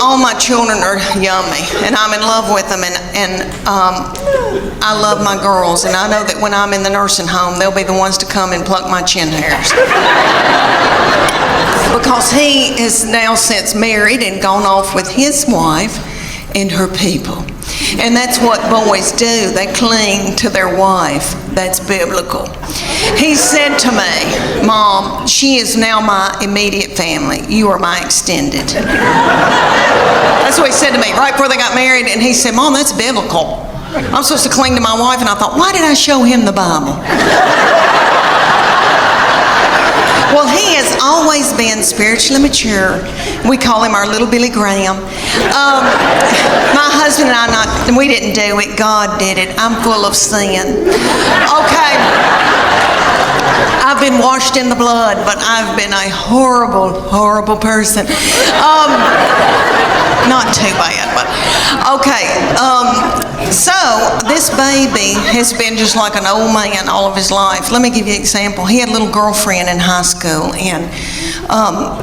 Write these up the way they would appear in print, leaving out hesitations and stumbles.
all my children are yummy, and I'm in love with them, and I love my girls, and I know that when I'm in the nursing home, they'll be the ones to come and pluck my chin hairs. Because he is now since married and gone off with his wife and her people. And that's what boys do. They cling to their wife. That's biblical. He said to me, Mom, she is now my immediate family. You are my extended. That's what he said to me right before they got married. And he said, Mom, that's biblical. I'm supposed to cling to my wife. And I thought, why did I show him the Bible? Well, he has always been spiritually mature. We call him our little Billy Graham. My husband and I, we didn't do it. God did it. I'm full of sin. Okay. I've been washed in the blood, but I've been a horrible, horrible person. Not too bad, but okay. So this baby has been just like an old man all of his life. Let me give you an example. He had a little girlfriend in high school, and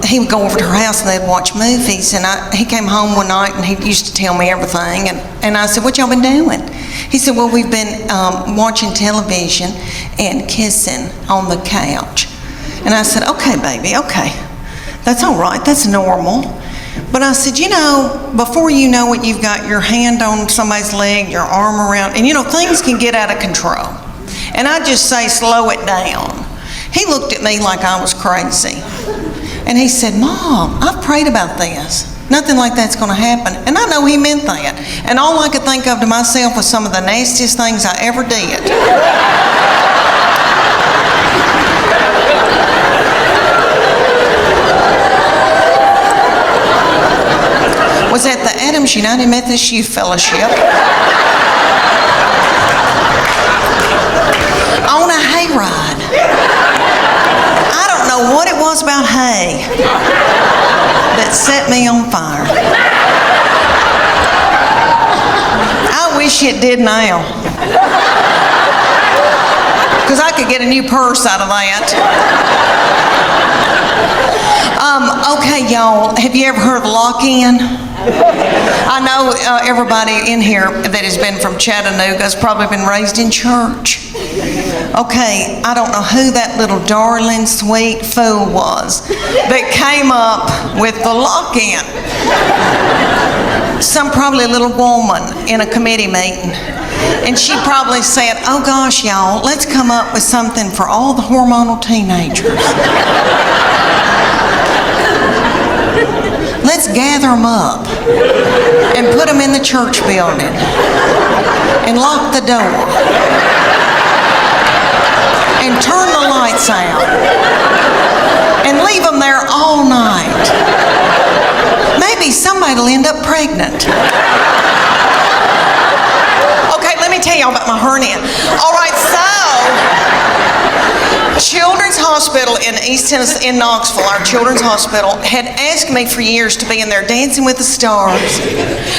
he would go over to her house and they'd watch movies. And he came home one night and he used to tell me everything. And I said, what y'all been doing? He said, well, we've been watching television and kissing on the couch. And I said, okay, baby, okay. That's all right. That's normal. But I said, you know, before you know it, you've got your hand on somebody's leg, your arm around, and you know, things can get out of control. And I just say, slow it down. He looked at me like I was crazy. And he said, Mom, I've prayed about this. Nothing like that's going to happen. And I know he meant that. And all I could think of to myself was some of the nastiest things I ever did. Was at the Adams United Methodist Youth Fellowship on a hayride. I don't know what it was about hay that set me on fire. I wish it did now, because I could get a new purse out of that. Okay, y'all, have you ever heard of lock-in? I know everybody in here that has been from Chattanooga has probably been raised in church. Okay, I don't know who that little darling, sweet fool was that came up with the lock-in. Probably a little woman in a committee meeting. And she probably said, oh gosh, y'all, let's come up with something for all the hormonal teenagers. Let's gather them up and put them in the church building and lock the door and turn the lights out and leave them there all night. Maybe somebody will end up pregnant. Okay, let me tell y'all about my hernia. All right, so Children's Hospital in East Tennessee, in Knoxville, our Children's Hospital, had asked me for years to be in there Dancing with the Stars.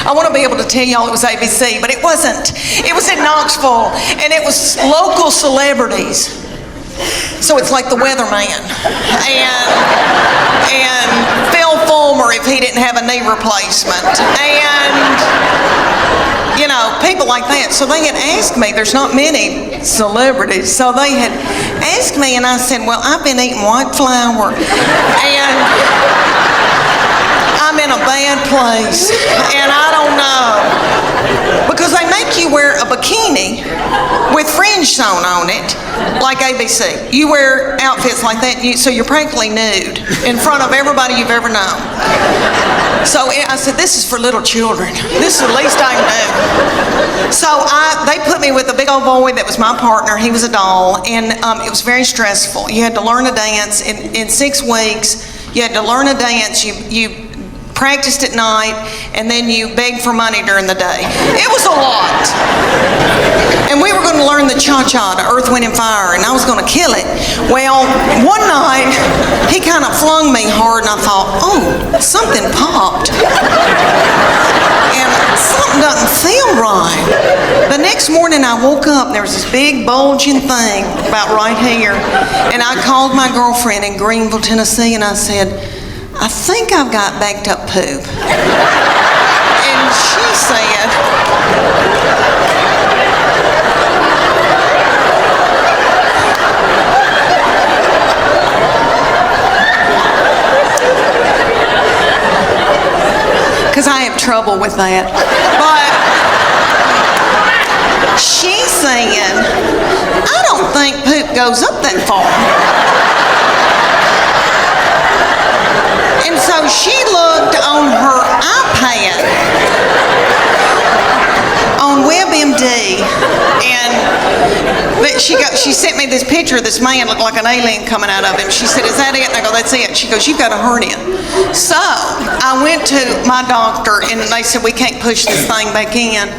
I want to be able to tell y'all it was ABC, but it wasn't. It was in Knoxville, and it was local celebrities. So it's like the weatherman. And Phil Fulmer if he didn't have a knee replacement. And you know, people like that. So they had asked me, there's not many celebrities, so they had asked me, and I said, well, I've been eating white flour, and I'm in a bad place, and I don't know. Because they make you wear a bikini with fringe sewn on it, like ABC. You wear outfits like that, so you're practically nude in front of everybody you've ever known. So I said, this is for little children. This is the least I can do. So they put me with a big old boy that was my partner. He was a doll, and it was very stressful. You had to learn a dance. In 6 weeks, you had to learn a dance. You practiced at night, and then you begged for money during the day. It was a lot. And we were going to learn the cha-cha to Earth, Wind, and Fire, and I was going to kill it. Well, one night, he kind of flung me hard, and I thought, oh, something popped. And something doesn't feel right. The next morning, I woke up, and there was this big bulging thing about right here, and I called my girlfriend in Greenville, Tennessee, and I said, I think I've got backed up poop. because I have trouble with that. But she's saying, I don't think poop goes up that far. And so she looked on her iPad on WebMD, and she sent me this picture of this man looked like an alien coming out of him. She said, is that it? And I go, that's it. She goes, you've got a hernia. So I went to my doctor, and they said, we can't push this thing back in.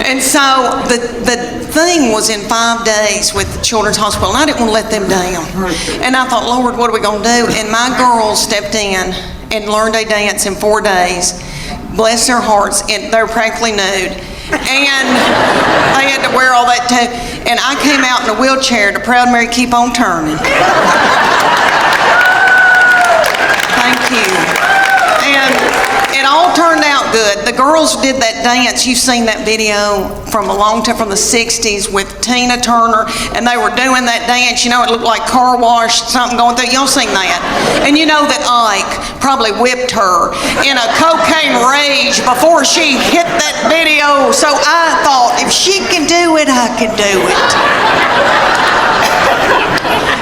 And so the thing was in 5 days with the Children's Hospital, and I didn't want to let them down. And I thought, Lord, what are we going to do? And my girls stepped in and learned a dance in 4 days. Bless their hearts, and they're practically nude. And they had to wear all that too. And I came out in a wheelchair to Proud Mary Keep On Turning. Thank you. And it all turned out good. The girls did that dance. You've seen that video from a long time, from the 60s with Tina Turner, and they were doing that dance. You know, it looked like car wash, something going through. Y'all seen that? And you know that Ike probably whipped her in a cocaine rage before she hit that video. So I thought, if she can do it, I can do it.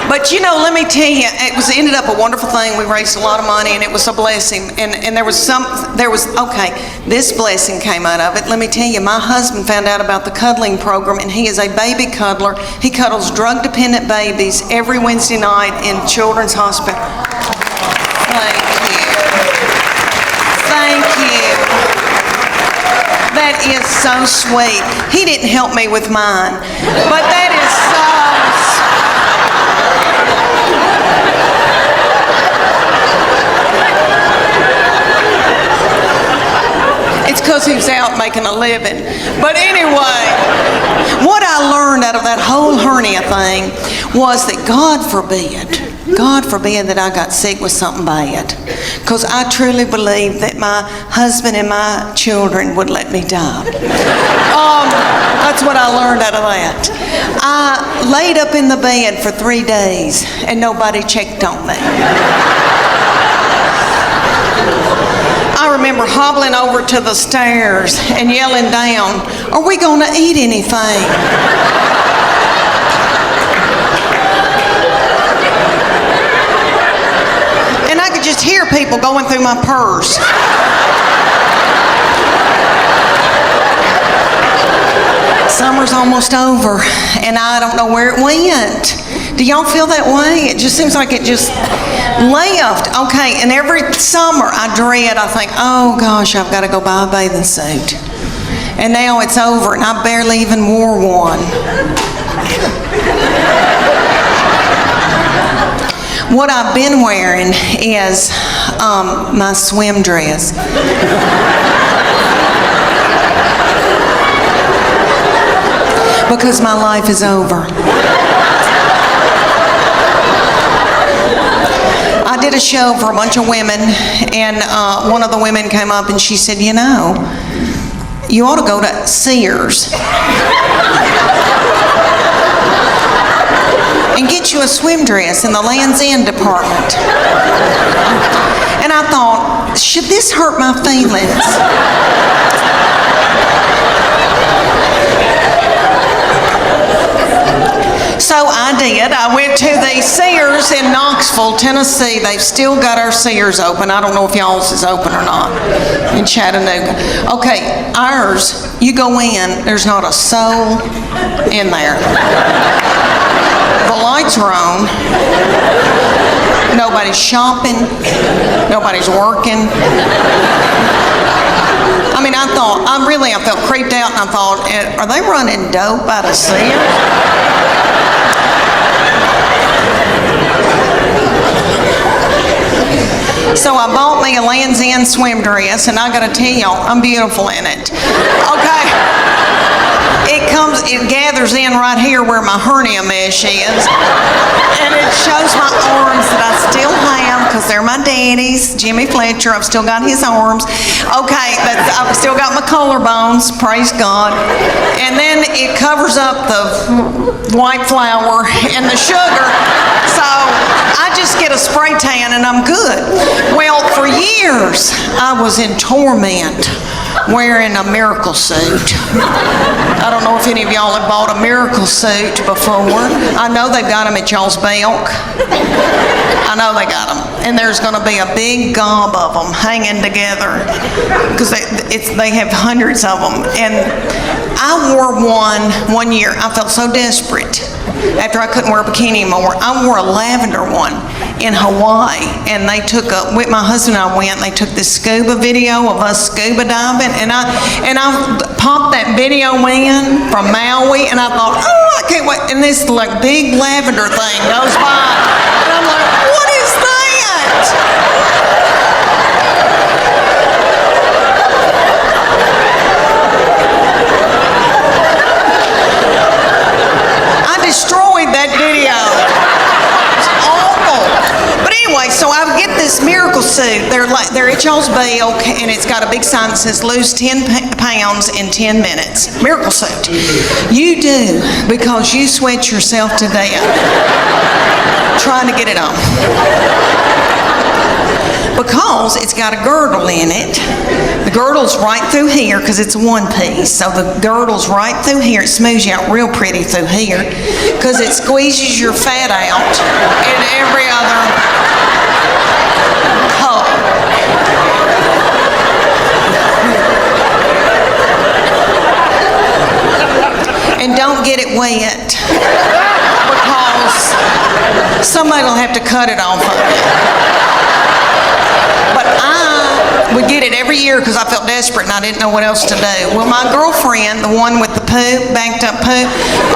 But you know, let me tell you, it ended up a wonderful thing. We raised a lot of money, and it was a blessing. And this blessing came out of it. Let me tell you, my husband found out about the cuddling program, and he is a baby cuddler. He cuddles drug-dependent babies every Wednesday night in Children's Hospital. Thank you. Thank you. That is so sweet. He didn't help me with mine, but that is so sweet. It's because he was out making a living. But anyway, what I learned out of that whole hernia thing was that God forbid that I got sick with something bad. Because I truly believe that my husband and my children would let me die. That's what I learned out of that. I laid up in the bed for 3 days and nobody checked on me. I remember hobbling over to the stairs and yelling down, are we going to eat anything? And I could just hear people going through my purse. Summer's almost over, and I don't know where it went. Do y'all feel that way? It just seems like it just left. Okay, and every summer I think, oh gosh, I've got to go buy a bathing suit. And now it's over, and I barely even wore one. What I've been wearing is my swim dress. Because my life is over. I did a show for a bunch of women, and one of the women came up and she said, you know, you ought to go to Sears and get you a swim dress in the Land's End department. And I thought, should this hurt my feelings? So I did. I went to the Sears in Knoxville, Tennessee. They've still got our Sears open. I don't know if y'all's is open or not in Chattanooga. Okay, ours, you go in, there's not a soul in there. The lights are on. Nobody's shopping. Nobody's working. I mean, I felt creeped out, and I thought, are they running dope out of Sears? So I bought me a Land's End swim dress, and I gotta tell y'all, I'm beautiful in it. Okay. It gathers in right here where my hernia mesh is. And it shows my arms that I still have, because they're my daddy's. Jimmy Fletcher, I've still got his arms. Okay, I've still got my collarbones, praise God. And then it covers up the white flour and the sugar. So I just get a spray tan and I'm good. Well, for years, I was in torment wearing a miracle suit. I don't know if any of y'all have bought a miracle suit before. I know they've got them at y'all's Belk. I know they got them. And there's going to be a big gob of them hanging together because they have hundreds of them. And I wore one year. I felt so desperate after I couldn't wear a bikini anymore. I wore a lavender one in Hawaii, and they took with my husband and I went, and they took this scuba video of us scuba diving, and I popped that video in from Maui, and I thought, oh, I can't wait, and this like big lavender thing goes by, and I'm like, what is that? I destroyed that video. So I get this miracle suit. They're at y'all's Belk, and it's got a big sign that says lose 10 pounds in 10 minutes. Miracle suit. You do, because you sweat yourself to death trying to get it on. Because it's got a girdle in it. The girdle's right through here because it's a one piece. So the girdle's right through here. It smooths you out real pretty through here because it squeezes your fat out in every other hole. And don't get it wet because somebody will have to cut it off of it. But I would get it every year because I felt desperate and I didn't know what else to do. Well, my girlfriend, the one with the poop, banked up poop,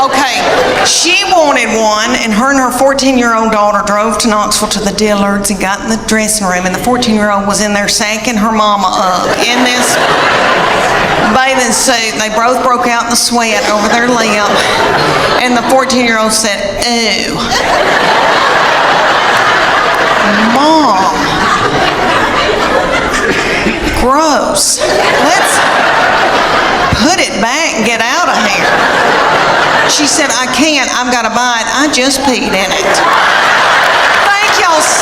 okay, she wanted one, and her 14-year-old daughter drove to Knoxville to the Dillards and got in the dressing room, and the 14-year-old was in there sacking her mama up in this bathing suit. They both broke out in the sweat over their lip, and the 14-year-old said, "Ew, Mom, gross. Let's put it back and get out of here." She said, "I can't. I've got to buy it. I just peed in it." Thank y'all so